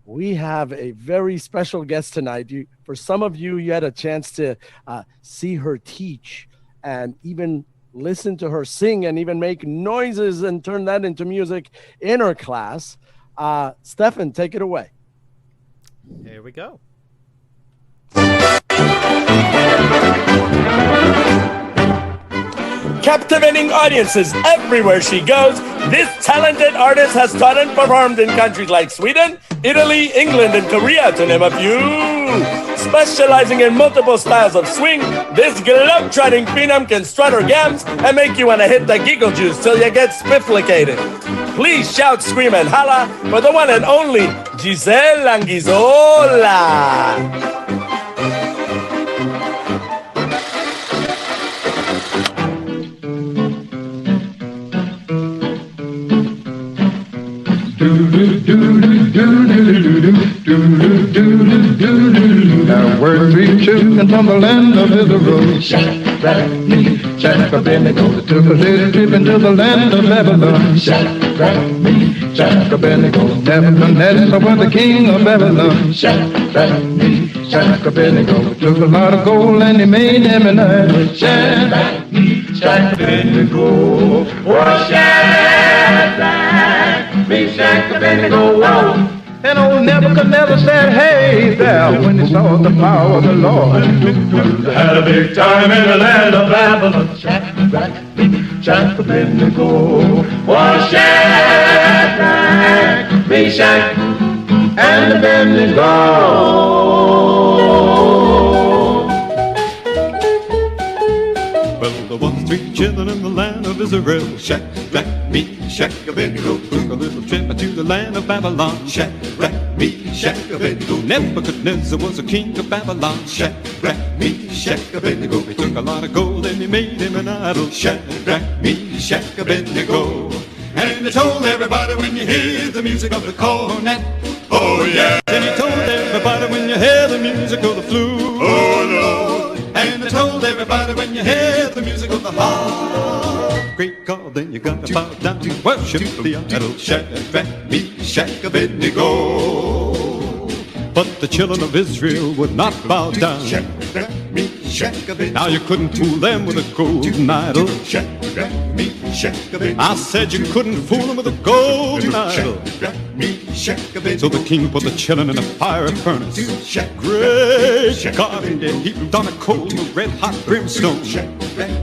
We have a very special guest tonight. For some of you, you had a chance to see her teach and even listen to her sing and even make noises and turn that into music in her class. Stefan, take it away. Here we go. Captivating audiences everywhere she goes, this talented artist has taught and performed in countries like Sweden, Italy, England, and Korea, to name a few. Specializing in multiple styles of swing, this globe-trotting phenom can strut her gams and make you want to hit the giggle juice till you get spifflicated. Please shout, scream, and holla for the one and only Giselle Langizola. Now we're three children from the land of Israel. Shack, rack, me, shack, a Benny go. Took a little trip into the land of Babylon. Shack, rack, me, shack, a Benny go. Nebuchadnezzar was the king of Babylon. Shack, rack, me, shack, a Benny go. Took a lot of gold and he made him an idol. Shack, rack, me, shack, a Benny go. Oh, shack, rack, me, shack, a Benny go. Whoa. And old Nebuchadnezzar said, hey there, when he saw the power of the Lord. Had a big time in the land of Babylon. Shadrach, Meshach, Abednego. Oh, Shadrach, Meshach, and Abednego. Well, there was three children in the land of Israel. Shadrach, Meshach, Abednego. Took a little trip to the land of Babylon. Shadrach, Meshach, Abednego. Nebuchadnezzar was the king of Babylon. Shadrach, Meshach, Abednego. He took a lot of gold and he made him an idol. Shadrach, Meshach, Abednego. And he told everybody, when you hear the music of the cornet, oh yeah. Then he told everybody, when you hear the music of the flute, oh Lord. And he told everybody, when you hear the music of the harp, great God, then you gotta bow down and worship the idol. Shadrach, Meshach, Abednego. But the children of Israel would not bow down. Shadrach, Meshach, Abednego. Now you couldn't fool them with a golden idol. Shadrach, Meshach, Abednego. I said you couldn't fool them with a golden idol. Shadrach, Meshach, Abednego. So the king put the children in a fiery furnace. Great God, and they heaped on a coal of red hot brimstone.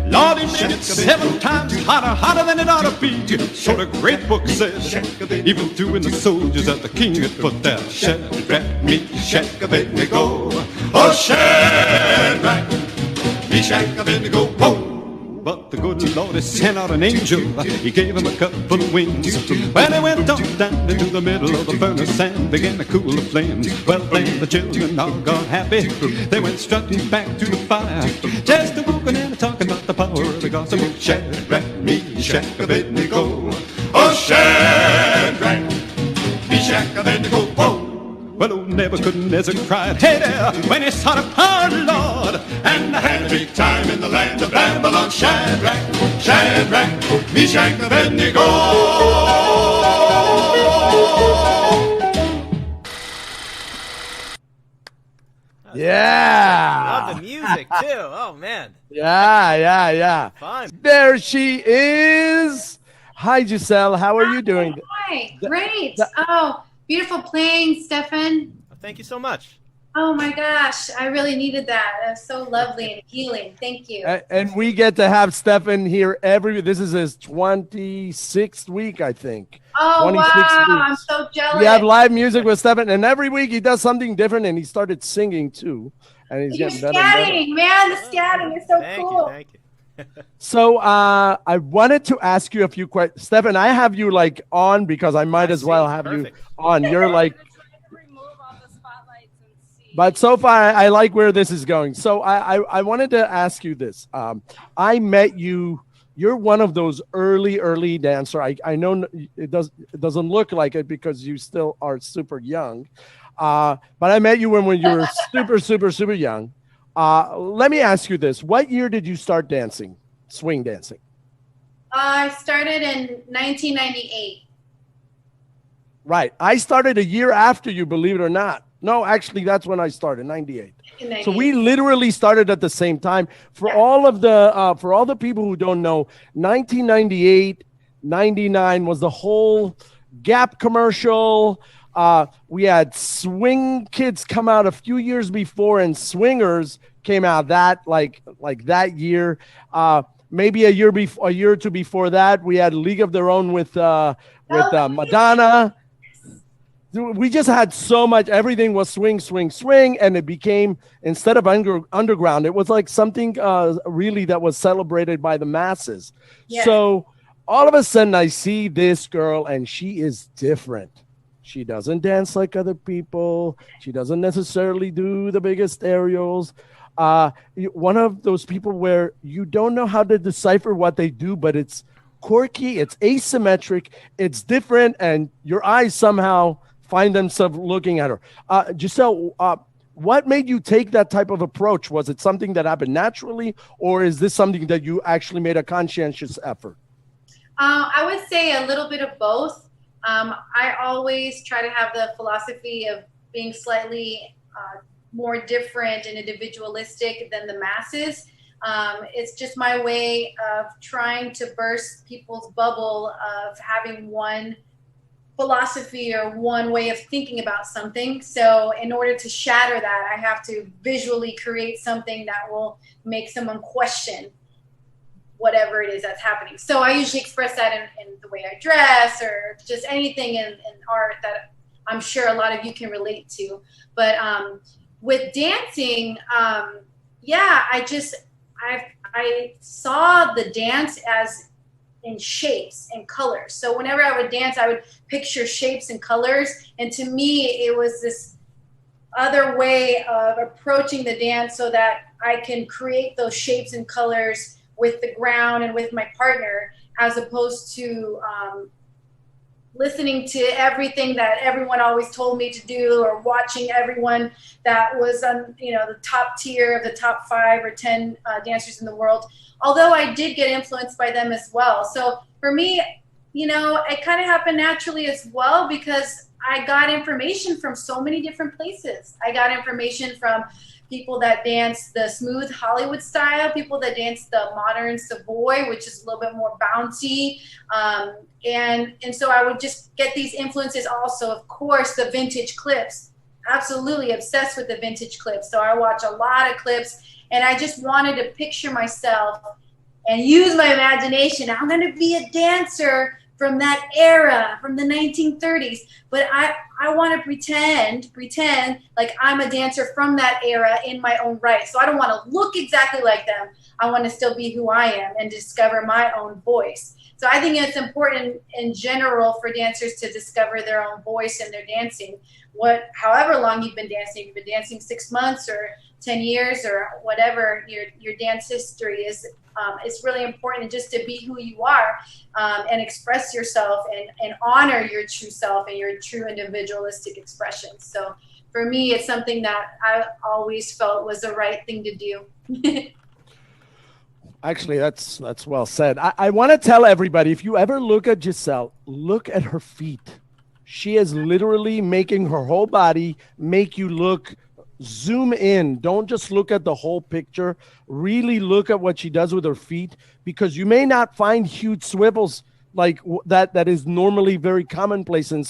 Lord, he made it 7 times hotter than it ought to be. So the great book says, even doing the soldiers that the king had put there. Shadrach, Meshach, Abednego. Oh, Shadrach, Meshach, Abednego. Whoa. But the good Lord, he sent out an angel. He gave him a couple of wings. Well, he went on down into the middle of the furnace and began to cool the flames. Well, then the children all got happy. They went strutting back to the fire, just a-walking and talking about the power of the gospel. Shadrach, Meshach, Abednego. Oh, Shadrach, Meshach, Abednego. Whoa. Well, old Nebuchadnezzar cried, hey there, when he saw the power of the Lord. And I had a big time in the land of Babylon. Shadrach, Meshach, Abednego. Yeah. Love the music, too. Oh, man. Yeah. Fun. There she is. Hi, Giselle. How are you doing? Hi, great. Oh, beautiful playing, Stefan. Thank you so much. Oh my gosh, I really needed that. That was so lovely and healing. Thank you. And we get to have Stefan here this is his 26th week, I think. Oh, wow. Weeks. I'm so jealous. We have live music with Stefan, and every week he does something different, and he started singing too. And he's getting better and better. Man, the scatting is so cool. Thank you. So I wanted to ask you a few questions. Stefan, I have you like on because I might as well have Perfect. you on. You're like, but so far I like where this is going. So I wanted to ask you this. I met you. You're one of those early dancer. I know it doesn't look like it because you still are super young. But I met you when you were super young. Let me ask you this. What year did you start dancing, swing dancing? I started in 1998. Right. I started a year after you, believe it or not. No, actually, that's when I started, 98. So we literally started at the same time. For all the people who don't know, 1998, 99 was the whole Gap commercial. We had Swing Kids come out a few years before, and Swingers came out that that year. Maybe a year or two before that, we had League of Their Own with Madonna. We just had so much. Everything was swing, swing, swing, and it became, instead of underground, it was like something really that was celebrated by the masses. Yeah. So all of a sudden, I see this girl, and she is different. She doesn't dance like other people. She doesn't necessarily do the biggest aerials. One of those people where you don't know how to decipher what they do, but it's quirky, it's asymmetric, it's different, and your eyes somehow find themselves looking at her. Giselle, what made you take that type of approach? Was it something that happened naturally, or is this something that you actually made a conscientious effort? I would say a little bit of both. I always try to have the philosophy of being slightly more different and individualistic than the masses. It's just my way of trying to burst people's bubble of having one philosophy or one way of thinking about something. So in order to shatter that, I have to visually create something that will make someone question whatever it is that's happening. So I usually express that in the way I dress, or just anything in art that I'm sure a lot of you can relate to. But with dancing, I saw the dance as in shapes and colors. So whenever I would dance, I would picture shapes and colors. And to me, it was this other way of approaching the dance so that I can create those shapes and colors with the ground and with my partner, as opposed to listening to everything that everyone always told me to do, or watching everyone that was on, the top tier of the top 5 or 10 dancers in the world. Although I did get influenced by them as well. So for me, it kind of happened naturally as well, because I got information from so many different places. I got information from people that dance the smooth Hollywood style, people that dance the modern Savoy, which is a little bit more bouncy. And so I would just get these influences also. Of course, the vintage clips, absolutely obsessed with the vintage clips. So I watch a lot of clips, and I just wanted to picture myself and use my imagination. I'm going to be a dancer from that era, from the 1930s, but I want to pretend like I'm a dancer from that era in my own right. So I don't want to look exactly like them. I want to still be who I am and discover my own voice. So I think it's important in general for dancers to discover their own voice in their dancing. However long you've been dancing 6 months or 10 years or whatever your dance history is, it's really important just to be who you are, and express yourself and honor your true self and your true individualistic expressions. So for me, it's something that I always felt was the right thing to do. Actually, that's well said. I want to tell everybody, if you ever look at Giselle, look at her feet. She is literally making her whole body make you look. Zoom in. Don't just look at the whole picture. Really look at what she does with her feet, because you may not find huge swivels like that is normally very commonplace in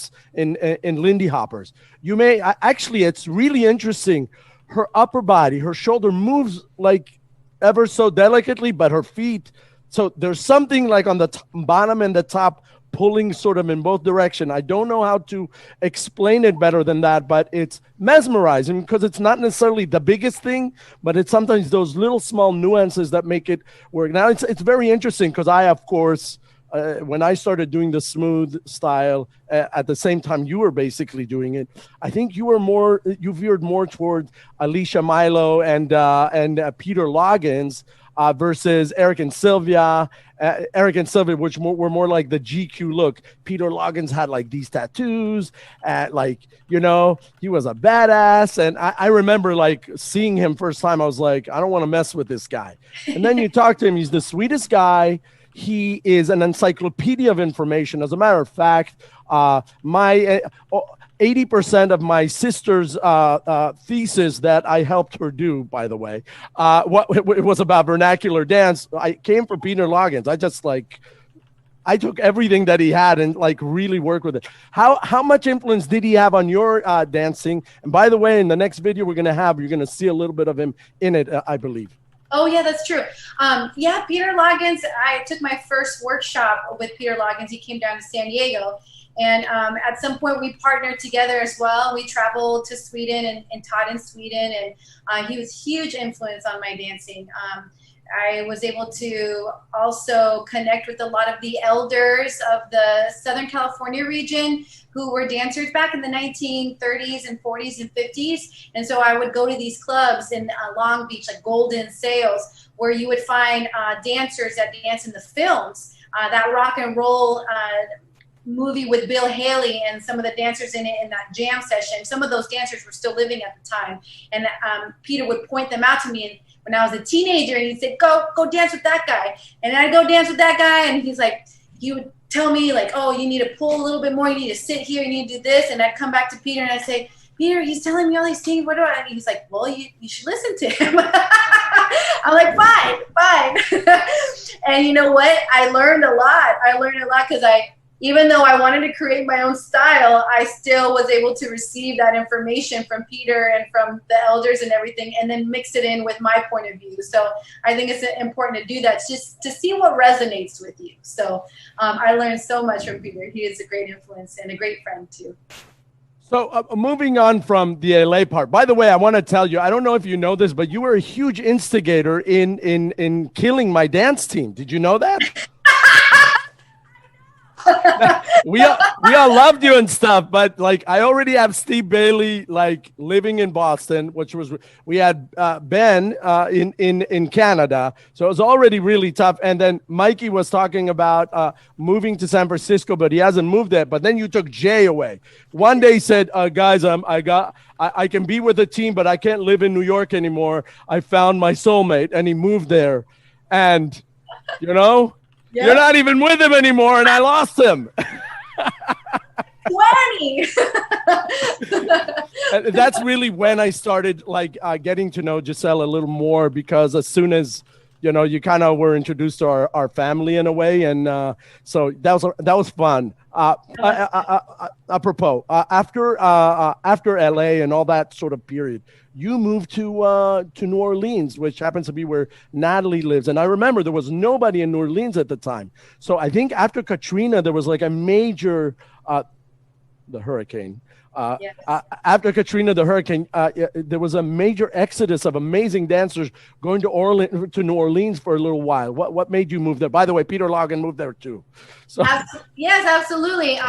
Lindy Hoppers. You may actually, it's really interesting. Her upper body, her shoulder moves like ever so delicately, but her feet. So there's something like on the bottom and the top pulling sort of in both directions. I don't know how to explain it better than that, but it's mesmerizing because it's not necessarily the biggest thing, but it's sometimes those little small nuances that make it work. Now, it's very interesting because I, of course, when I started doing the smooth style at the same time you were basically doing it, I think you veered more toward Alicia Milo and Peter Loggins versus Eric and Sylvia. Eric and Sylvia, which were more like the GQ look. Peter Loggins had like these tattoos, he was a badass. And I remember like seeing him first time. I was like, I don't want to mess with this guy. And then you talk to him. He's the sweetest guy. he is an encyclopedia of information. As a matter of fact, my 80% of my sister's thesis that I helped her do, by the way, it was about vernacular dance. I came from Peter Loggins. I took everything that he had and like really worked with it. How much influence did he have on your dancing? And by the way, in the next video you're going to see a little bit of him in it, I believe. Oh yeah, that's true. Yeah, Peter Loggins, I took my first workshop with Peter Loggins. He came down to San Diego. And at some point we partnered together as well. We traveled to Sweden and taught in Sweden. And he was a huge influence on my dancing. I was able to also connect with a lot of the elders of the Southern California region who were dancers back in the 1930s and 40s and 50s. And so I would go to these clubs in Long Beach, like Golden Sales, where you would find dancers that dance in the films. That rock and roll movie with Bill Haley and some of the dancers in it in that jam session. Some of those dancers were still living at the time. And Peter would point them out to me. And when I was a teenager, and he'd say, go dance with that guy. And I'd go dance with that guy, and he's like, he would tell me like, oh, you need to pull a little bit more, you need to sit here, you need to do this. And I'd come back to Peter and I'd say, Peter, he's telling me all these things, what do I? And he's like, well, you should listen to him. I'm like, fine. And you know what? I learned a lot because even though I wanted to create my own style, I still was able to receive that information from Peter and from the elders and everything, and then mix it in with my point of view. So I think it's important to do that, just to see what resonates with you. So I learned so much from Peter. He is a great influence and a great friend too. So moving on from the LA part, by the way, I want to tell you, I don't know if you know this, but you were a huge instigator in killing my dance team. Did you know that? we all loved you and stuff, but like I already have Steve Bailey like living in Boston, which was we had Ben in Canada, so it was already really tough. And then Mikey was talking about moving to San Francisco, but he hasn't moved yet. But then you took Jay away. One day he said, guys, I can be with the team, but I can't live in New York anymore. I found my soulmate, and he moved there, and you know. Yep. You're not even with him anymore, and I lost him. 20. That's really when I started like getting to know Giselle a little more, because as soon as you kind of were introduced to our family in a way, and so that was fun. Apropos, after LA and all that sort of period, you moved to New Orleans, which happens to be where Natalie lives. And I remember there was nobody in New Orleans at the time. So I think after Katrina, there was like a major, the hurricane. Yes. After Katrina, the hurricane, there was a major exodus of amazing dancers going to New Orleans for a little while. What made you move there? By the way, Peter Logan moved there too. So. Yes, absolutely.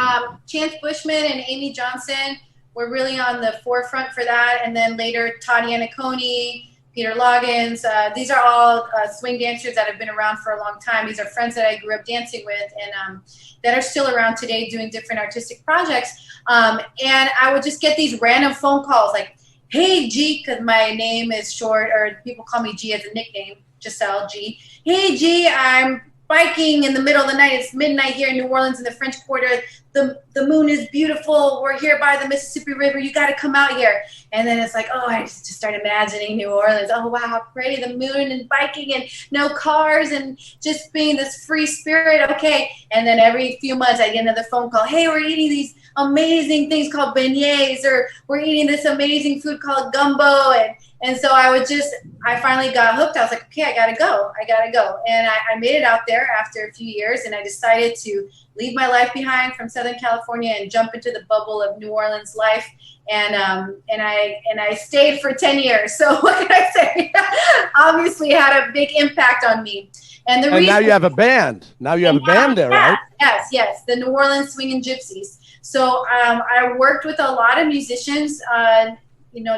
Chance Bushman and Amy Johnson were really on the forefront for that. And then later, Tatiana Coney, Peter Loggins. These are all swing dancers that have been around for a long time. These are friends that I grew up dancing with and that are still around today doing different artistic projects. And I would just get these random phone calls like, hey, G, because my name is short, or people call me G as a nickname, Giselle G. Hey, G, I'm biking in the middle of the night. It's midnight here in New Orleans in the French Quarter. The moon is beautiful. We're here by the Mississippi River. You got to come out here. And then it's like, oh, I just start imagining New Orleans. Oh, wow, how pretty, the moon and biking and no cars and just being this free spirit. Okay. And then every few months I get another phone call. Hey, we're eating these amazing things called beignets, or we're eating this amazing food called gumbo. And so I finally got hooked. I was like, okay, I gotta go. And I made it out there after a few years, and I decided to leave my life behind from Southern California and jump into the bubble of New Orleans life. And I stayed for 10 years. So what can I say? Obviously it had a big impact on me. And now you have a band. Now you have a band there, right? Yes. The New Orleans Swingin' Gypsies. So I worked with a lot of musicians,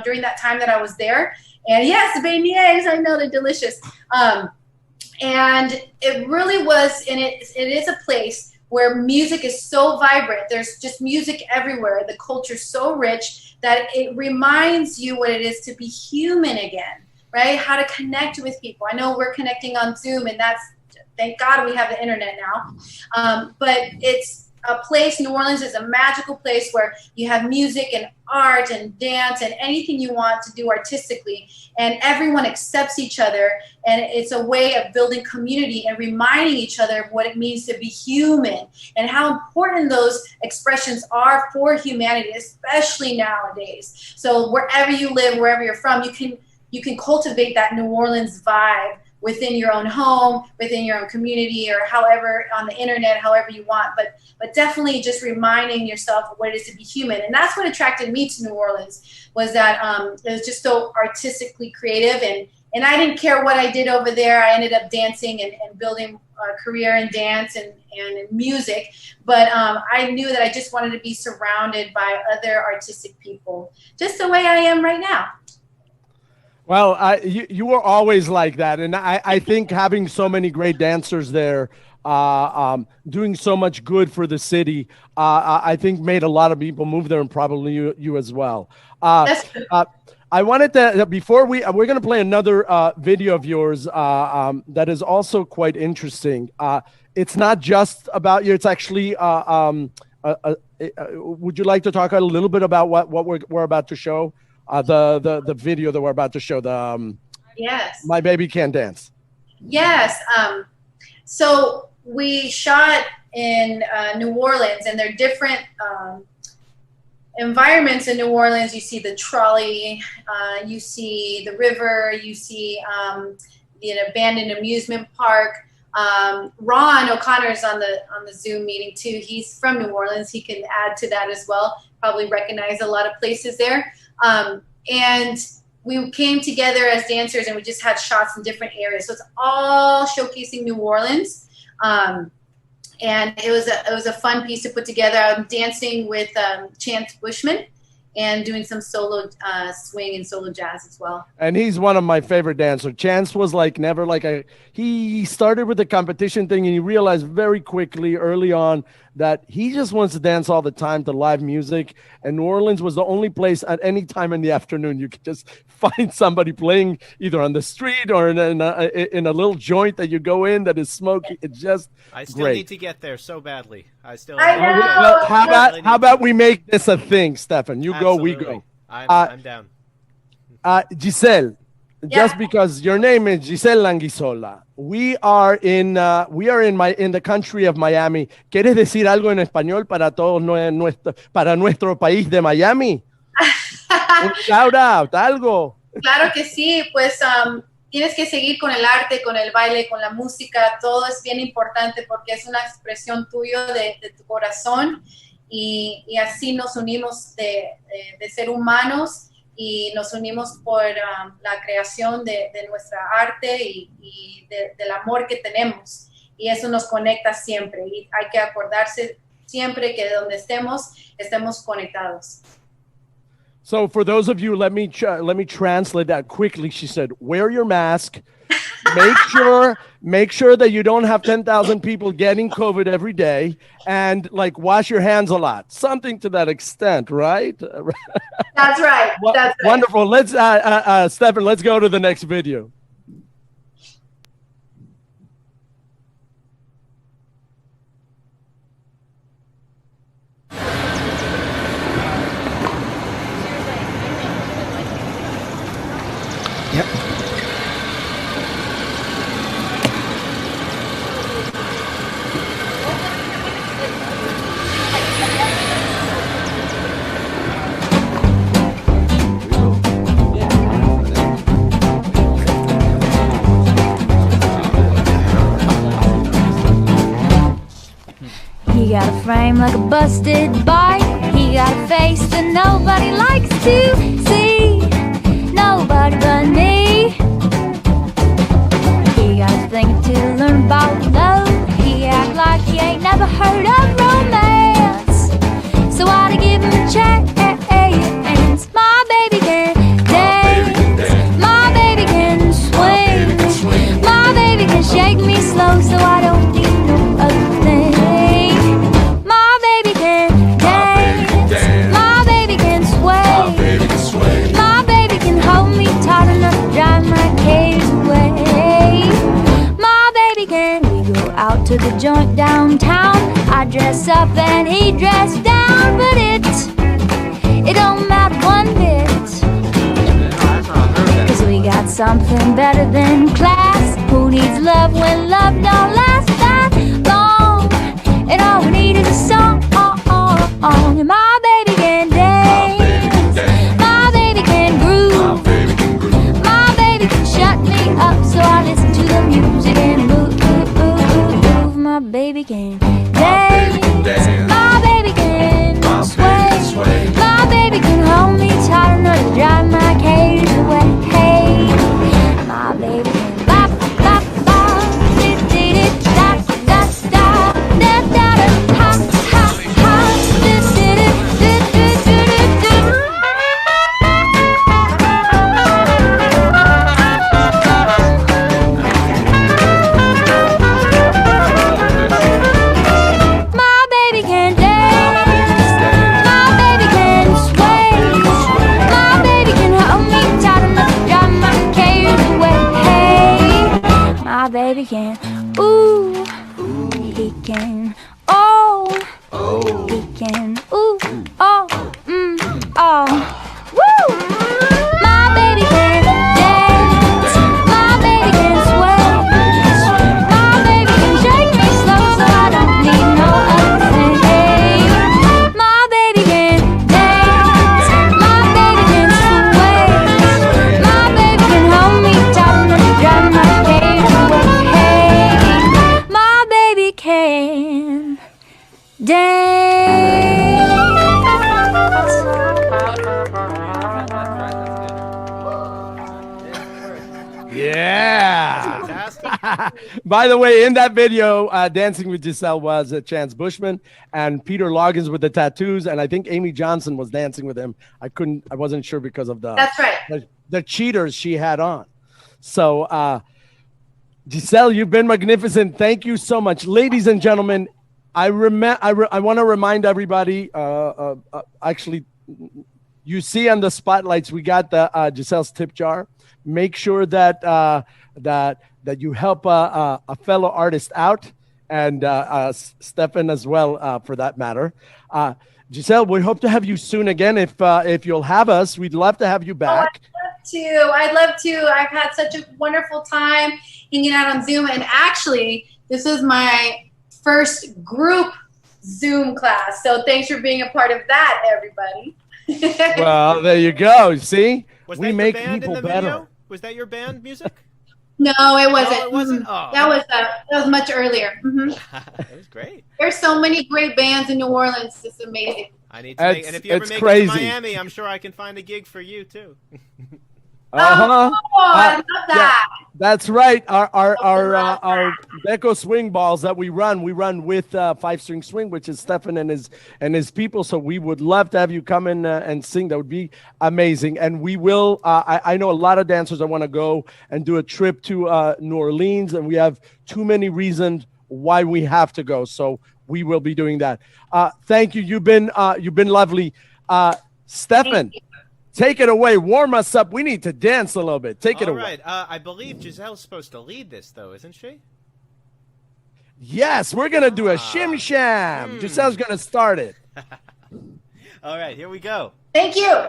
during that time that I was there. And yes, beignets, I know they're delicious. And it really was, and it is a place where music is so vibrant. There's just music everywhere. The culture's so rich that it reminds you what it is to be human again, right? How to connect with people. I know we're connecting on Zoom, and that's thank God we have the internet now. But it's a place, New Orleans is a magical place where you have music and art and dance and anything you want to do artistically, and everyone accepts each other, and it's a way of building community and reminding each other of what it means to be human and how important those expressions are for humanity, especially nowadays. So wherever you live, wherever you're from, you can cultivate that New Orleans vibe within your own home, within your own community, or however on the internet, however you want. But definitely just reminding yourself of what it is to be human. And that's what attracted me to New Orleans, was that it was just so artistically creative. And I didn't care what I did over there. I ended up dancing and building a career in dance and in music. But I knew that I just wanted to be surrounded by other artistic people, just the way I am right now. Well, you were always like that. And I think having so many great dancers there, doing so much good for the city, I think made a lot of people move there, and probably you as well. I wanted to, before we're going to play another video of yours that is also quite interesting. It's not just about you. It's actually, would you like to talk a little bit about what we're about to show? The video that we're about to show, Yes. My Baby Can't Dance. Yes. So we shot in New Orleans, and there are different environments in New Orleans. You see the trolley, you see the river, you see the abandoned amusement park. Ron O'Connor is on the Zoom meeting too. He's from New Orleans. He can add to that as well. Probably recognize a lot of places there. And we came together as dancers, and we just had shots in different areas. So it's all showcasing New Orleans. And it was a fun piece to put together. I'm dancing with Chance Bushman and doing some solo swing and solo jazz as well. And he's one of my favorite dancers. Chance was he started with the competition thing, and he realized very quickly early on that he just wants to dance all the time to live music. And New Orleans was the only place at any time in the afternoon you could just find somebody playing either on the street or in a little joint that you go in that is smoky. It's just I still great. need to get there so badly. I know. Well, how about we make this a thing, Stefan? You Absolutely. go, we go. I'm down. Giselle, just Yeah. because your name is Giselle Languisola, we are in the country of Miami. ¿Quieres decir algo en español para todos para nuestro país de Miami? Un shout out, algo. Claro que sí, pues tienes que seguir con el arte, con el baile, con la música. Todo es bien importante porque es una expresión tuya de tu corazón, y así nos unimos de ser humanos, y nos unimos por la creación de nuestra arte y del amor que tenemos. Y eso nos conecta siempre. Y hay que acordarse siempre que donde estemos conectados. So for those of you, let me translate that quickly. She said, wear your mask. Make sure that you don't have 10,000 people getting COVID every day, and wash your hands a lot. Something to that extent, right? That's right. That's right. Wonderful. Let's, Stefan, let's go to the next video. He got a frame like a busted bike. He got a face that nobody likes to see. Nobody but me. He got a thing to learn about love. He act like he ain't never heard of romance. So I to give him a chance. My baby can dance. My baby can swing. My baby can shake me slow, so I don't need no other thing. My baby can dance. My baby can swing. up and he dressed down, but it don't matter one bit. 'Cause we got something better than class. Who needs love when love don't last that long? And all we need is a song. And my baby can dance, my baby can groove, my baby can shut me up so I listen to the music and move. My baby can dance, my baby can sway, my baby can hold me tight enough to drive my cares away. My baby can bop, bop, bop, da da da da da da da, ha ha ha, my baby can dance, my baby can sway, my baby can hold me tight enough to drive my cares away. My baby can, ooh, he can, oh, he can, ooh, oh, oh, woo! My baby can dance, my baby can sway, my baby can shake me slow so I don't need no other thing. My baby can dance, my baby can sway, my baby can hold me tight enough to drive my cares away. My baby can dance. Yeah. Fantastic. By the way, in that video, Dancing with Giselle was Chance Bushman and Peter Loggins with the tattoos, and I think Amy Johnson was dancing with him. I wasn't sure because of That's right. the cheaters she had on. So, Giselle, you've been magnificent. Thank you so much, ladies and gentlemen. I want to remind everybody. Actually, you see on the spotlights, we got the Giselle's tip jar. Make sure that that you help a fellow artist out, and Stefan as well, for that matter. Giselle, we hope to have you soon again. If you'll have us, we'd love to have you back. I'd love to. I've had such a wonderful time hanging out on Zoom, and actually, this is my first group Zoom class. So thanks for being a part of that, everybody. Well, there you go. See, Was we that make your band people in the better. Video? Was that your band music? No, it wasn't. No, it wasn't? Oh. That was much earlier. That was great. There's so many great bands in New Orleans. It's amazing. I need to make, and if you ever It's make it crazy. to Miami, I'm sure I can find a gig for you too. Uh-huh. Oh, I love that. That's right. Our Deco swing balls that we run with 5-string swing, which is Stefan and his people. So we would love to have you come in and sing. That would be amazing. And we will. I know a lot of dancers that want to go and do a trip to New Orleans, and we have too many reasons why we have to go. So we will be doing that. Thank you. You've been lovely, Stefan. Take it away. Warm us up. We need to dance a little bit. Take it away. All right. I believe Giselle's supposed to lead this, though, isn't she? Yes, we're going to do a shim sham. Giselle's going to start it. All right. Here we go. Thank you.